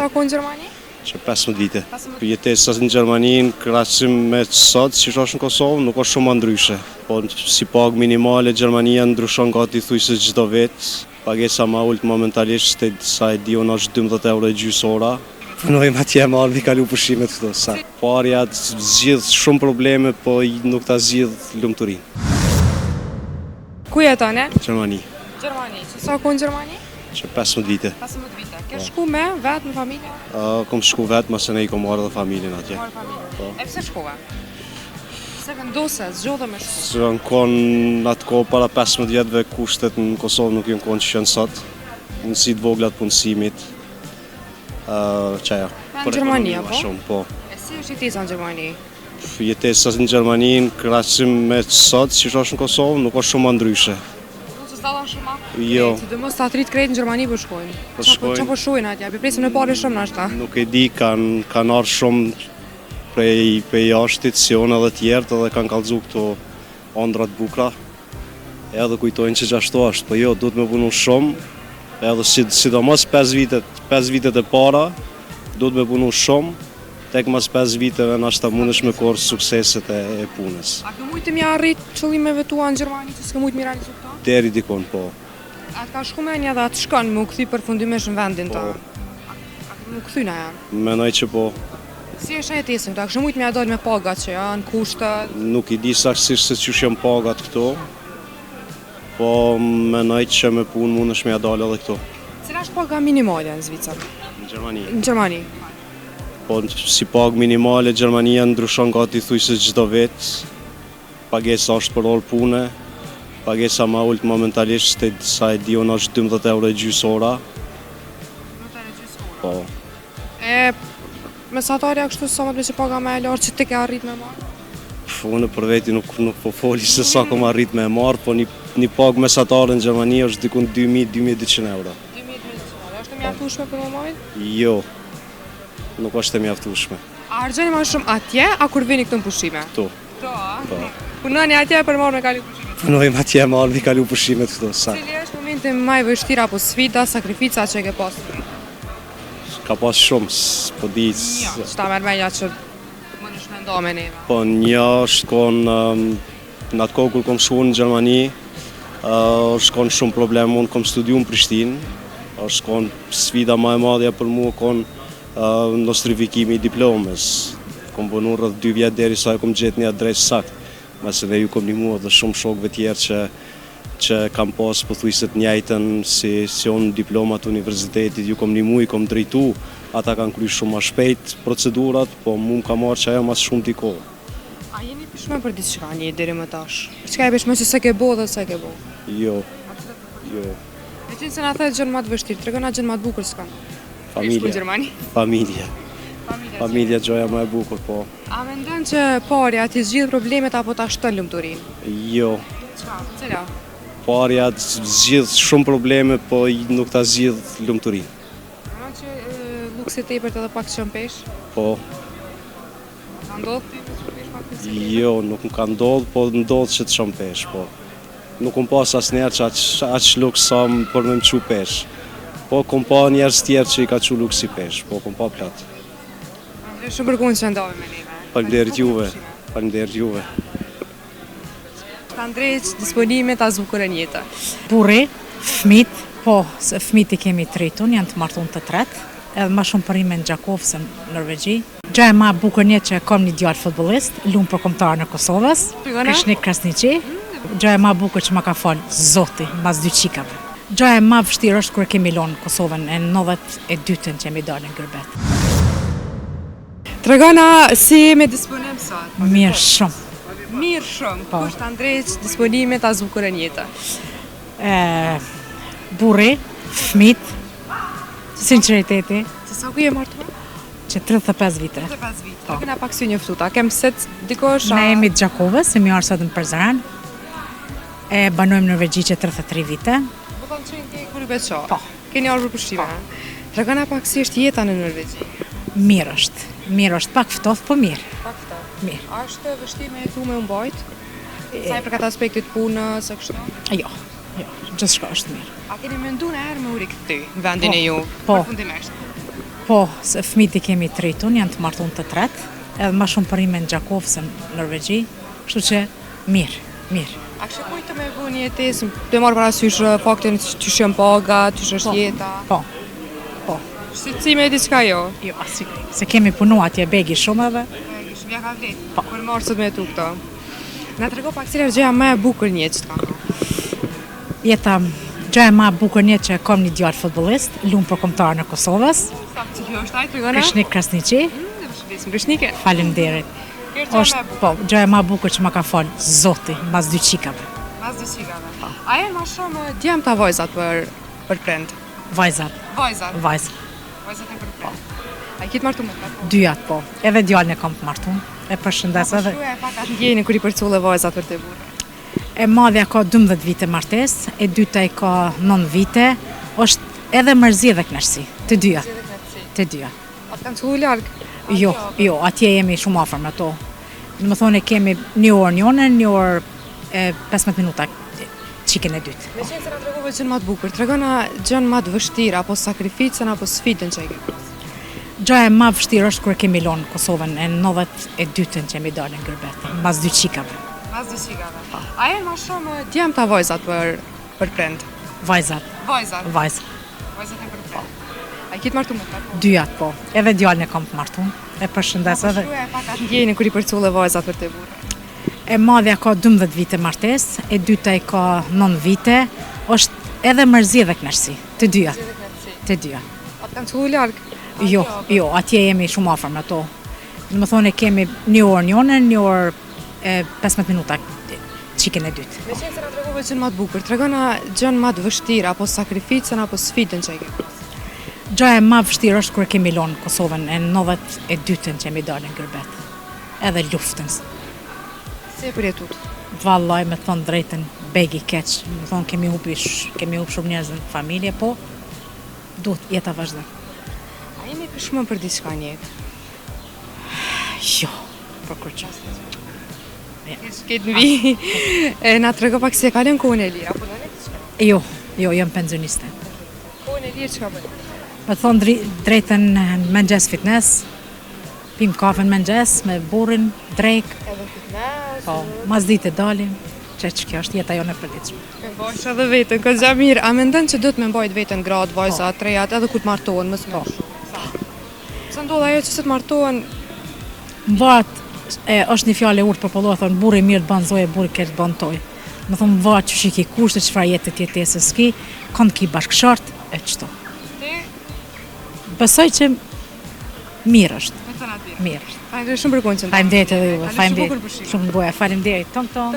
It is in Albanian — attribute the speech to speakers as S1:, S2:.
S1: Sa kohë në Gjermani?
S2: Që 15 vite. Jetesa në Gjermani në krahasim me sot, si është në Kosovë, nuk është shumë ndryshe. Po si pagë minimale Gjermania ndryshon gati thujse çdo vit. Pagesa ma ult momentalisht sa e di unë është 12 euro e gjysë ora. Punojmë atje më ardhi kalu pushimet këto. Sa parja zgjidh shumë probleme, po nuk ta zgjidh lumturinë.
S1: Ku jeton e?
S2: Gjermani.
S1: Gjermani. Sa kohë në Gjermani?
S2: Që 15 vite.
S1: 15 vite. Ke shku me vetë në familje?
S2: Kom shku vetë, mëse ne i kom marrë dhe familjen atje.
S1: E pse shkova? Se vendose, zgjodhe me shku?
S2: Se në konë atë kohë para 15 vjetëve kushtet në Kosovë nuk jenë konë që shënë sot. Mundësit voglat punësimit. Qaja.
S1: Në Gjermani, apo?
S2: Shumë, po.
S1: E si është jetesa në Gjermani?
S2: Jetesa në Gjermani në krahasim me sot, si është në Kosovë, nuk është shumë ndryshe.
S1: Nuk se s'dallan shumë?
S2: Jo.
S1: Sidomos të atrit krejt në Gjermani po shkojnë.
S2: Po shkojnë.
S1: Qa po shojnë atje? Presim në pari shumë nashta.
S2: Nuk e di, kanë ardhur shumë prej jashtit, si unë edhe tjertë, edhe kanë kallëzu këto ëndra të bukura. Edhe kujtojnë që ashtu është, po jo, duhet me punu shumë, edhe sidomos 5 vitet e para, duhet me punu shumë, tek mas 5 viteve nashta mundesh me korë sukseset e punës.
S1: A ke mujtë mi arrit qëllimeve tua në Gjermani që s'ke mujtë mi realizu këto?
S2: Deri dikon, po.
S1: A të ka shku me një dhe atë shkon me u këthy përfundimesh në vendin të? A ke mu këthy na janë?
S2: Menoj që po.
S1: Si është jetesën të? A kështë mujtë mi adol me pagat që janë, kushtet?
S2: Nuk i di saksisht se që janë pagat këto, po menoj që me punë mundesh me adal edhe këto.
S1: Cila është paga minimale në Zvicër?
S2: Në Gjermani.
S1: Në Gjermani?
S2: Po si pagë minimale Gjermania ndryshon gati thujse çdo vit. Pagesa është për orë pune. Pagesa ma ult momentalisht sa e di unë është 12 euro e gjysë ora.
S1: 12 euro e gjysë ora?
S2: Po.
S1: E mesatarja kështu sa më të që paga me e lartë që ti ke arrit me marë?
S2: Unë për veti nuk po foli se sa kom arrit me marë, po një pagë mesatare në Gjermani është dikun 2.200 euro.
S1: 2.200 euro, është e mjaftueshme për momentin?
S2: Jo, nuk është e mjaftueshme.
S1: A argjeni ma shumë atje, a kur vini këtu në pushime?
S2: Këtu.
S1: Këtu, a?
S2: Po.
S1: Punoni atje për marrë me kalu pushime?
S2: Punojmë atje më ardhi kalu pushimet këtu. Sa
S1: Cili është momentin më i vështirë apo sfida, sakrifica që e ke pasur?
S2: ka pas shumë, po di.
S1: Qëta mërmenja që më në shmendo me neve?
S2: Po një është konë, në atë kohë kur kom shku në Gjermani, është konë shumë problem, unë kom studiu në Prishtinë, është konë sfida ma e madhja për mua konë nostrifikimi i diplomës. Kom bënu rrëth 2 vjetë deri sa e kom gjetë një adresë sakt, mëse dhe ju kom një mua dhe shumë shokëve tjerë që kam pas pothuajse njëjtën si unë diplomat universitetit, ju kom një mu, i kom drejtu, ata kanë kry shumë ma shpejt procedurat, po mu më ka marrë që ajo mas shumë t'i kohë.
S1: A jeni pishme për diçka një deri më tash? Çka e pishme që se ke bo dhe se ke bo?
S2: Jo.
S1: E qenë se nga thejtë gjënë ma të vështirë, tregona gjënë ma të bukur s'ka?
S2: Familja gjoja ma e bukur, po.
S1: A mendon që parja ti zgjidh problemet apo ta shton lumturinë?
S2: Jo.
S1: Çka? Cila?
S2: Parja zgjidh shumë probleme, po nuk ta zgjidh lumturinë.
S1: Mendon që luksi tepërt edhe pak çon pesh?
S2: Po.
S1: Ka ndodhur ti të shpesh pak pesh?
S2: Jo, nuk më ka ndodhur, po ndodh që të shon pesh, po. Nuk kom pas asnjëherë që aq luks sa për me më çu pesh. Po kom pa njerëz tjerë që i ka çu luksi pesh, po kom pa plot.
S1: Shumë përkun që ndove me neve.
S2: Faleminderit juve. Faleminderit juve.
S1: Ta ndrejq disponimet a zbukurën jetë.
S3: Burri, fëmit, po, se fëmit i kemi tritun, janë të martun të tret, edhe ma shumë përime në Gjakovë se në Norvegji. Gja e ma bukur një që kom një djarë futbolist, lumë për kombëtar në Kosovës, Krishnik Krasniqi. Gja e ma bukur që ma ka falë zoti, mas 2 qikave. Gja e ma vështirë është kërë kemi lonë Kosovën e 92-ën që jemi dalë në Gërbet.
S1: Tregona si me disponim sot?
S3: Mirë shumë.
S1: Mirë shumë. Kush ta ndrejq disponimet a zbukurën jetë?
S3: Burri, fëmit, sinceriteti.
S1: Se sa ku je martuar?
S3: Që 35 vite.
S1: 35 vite. Po. Kena pak si njoftuta. Kem set dikosh?
S3: Ne jemi të Gjakovës, jemi arë sot në Përzëran. E banojmë në Norvegji që 33 vite.
S1: Po kanë qenë ke kur i beqo?
S3: Po.
S1: Keni arë për pushime? Tregona pak si është jeta në Norvegji?
S3: Mirë është. Mirë është, pak ftohtë, po mirë.
S1: Pak ftohtë.
S3: Mirë.
S1: A është vështirë me jetu me u mbajt? Sa i përkat aspektit punës, e kështu?
S3: Jo, gjithçka është mirë.
S1: A keni mendu në herë me u rikthy në vendin e ju?
S3: Po.
S1: Përfundimisht.
S3: Po, se fëmijët i kemi tritun, janë të martuar të tretë, edhe më shumë përime në Gjakov se në Norvegji, kështu që mirë.
S1: A kështë kujtë me bu një jetesë, të marrë parasysh faktin që shën paga, që është jeta?
S3: Po.
S1: Shqetësime e diçka jo?
S3: Jo, asikri. Se kemi punu atje begi shumë edhe.
S1: Shvja ka vlet, për marë sot me tu këto. Na të rego pak cilë është gjëja më e bukur një që të ka?
S3: Jeta gjëja më e bukur një që kam një djalë futbollist, lumë për kombëtar në Kosovës.
S1: Sa që kjo është ajtë, tregona?
S3: Krishnik Krasniqi.
S1: Shqetësim Krishnike.
S3: Faleminderit.
S1: Kjo është gjëja më e bukur.
S3: Po, gjëja më e bukur që më ka fal Zoti mbas 2 çikave.
S1: Mas dy qikave. A e ma shumë djemë të vojzat për prend?
S3: Vajzat.
S1: Vojzat?
S3: Vajzat.
S1: Vojzat e për prend. A i kitë martu me të?
S3: Dyjat po. Edhe djalin e kam të martuar. E përshëndes edhe.
S1: Shkruaj pak atë ndjeni kur i përculle vojzat për të burë.
S3: E madhja ka 12 vite martesë, e dyta i ka 9 vite. Është edhe mërzi dhe kënaqësi, të dyja. Të dyja.
S1: A të kanë cullu largë?
S3: Jo, atje jemi shumë afër me to. Domethënë kemi një orë njënën, një orë 15 minuta çikën e dytë.
S1: Me qenë se nga tregove gjën ma të bukur, tregona gjën ma të vështirë, apo sakrificën, apo sfidën që e ke?
S3: Gjëja e më e vështirë është kur kemi lënë Kosovën e 92-ën që jemi dalë në Gërbet, mbas 2 çikave.
S1: Mas dy qikave. A e ma shumë djemë të vojzat për prend?
S3: Vajzat.
S1: Vojzat?
S3: Vajzat.
S1: Vojzat e për prend. A i kitë martu me të?
S3: Dyjat po. Edhe djalin e kam të martuar. E përshëndes edhe.
S1: Shkruaj pak atë ndjeni kur i përculle vojzat për të burë.
S3: E madhja ka 12 vite martesë, e dyta i ka 9 vite. Është edhe mërzi dhe kënaqësi, të dyja. Të dyja.
S1: A të kanë cullu largë?
S3: Jo, atje jemi shumë afër me to. Domethënë kemi një orë njënën, një orë 15 minuta çikën e dytë.
S1: Me qenë se nga tregove gjën ma të bukur, tregona gjën ma të vështirë, apo sakrificën, apo sfidën që e ke?
S3: Gjëja e më e vështirë është kur kemi lënë Kosovën e 92-ën që jemi dalë në Gërbet. Edhe luftën.
S1: Si e përjetut?
S3: Vallaj, me thonë drejtën, begi keq. Me thonë kemi hup shumë njerëz në familje, po duhet jeta vazhdon.
S1: A jemi pëshmën për diçka një jetë?
S3: Jo, për kur që.
S1: Këtë në vi, na të rego pak si e kalën kohën e lirë, apo në në diçka?
S3: Jo, jam pensioniste.
S1: Kohën e lirë që ka bëjë?
S3: Me thonë drejtën mëngjes fitness, pim kafe në mëngjes me burrin, drejk,
S1: Edhe fitness?
S3: po, mas ditë dalim, që kjo është jeta jonë e përditshme.
S1: Me mbajsh edhe vetën, ka gja mirë. A mendon që do të me mbajt vetën gratë, vajzat, trejat, edhe kur të martohen, mësë më shumë? Sa ndodh ajo që se të martohen,
S3: Mbat, është një fjalë e urtë popullohet, thonë burri mirë të bën zoje, burri keq të bën toj. Më thonë mbat që shiki kushte, çfarë jetë të jetesës ki, kanë ki bashkëshort e çto.
S1: ti,
S3: Besoj që mirë është.
S1: me të natyre.
S3: Mirë është.
S1: Faleminderit shumë për koncentrën.
S3: Faleminderit edhe juve.
S1: Kaloj shumë bukur për shikë.
S3: Shumë bukur. Faleminderit. Tom.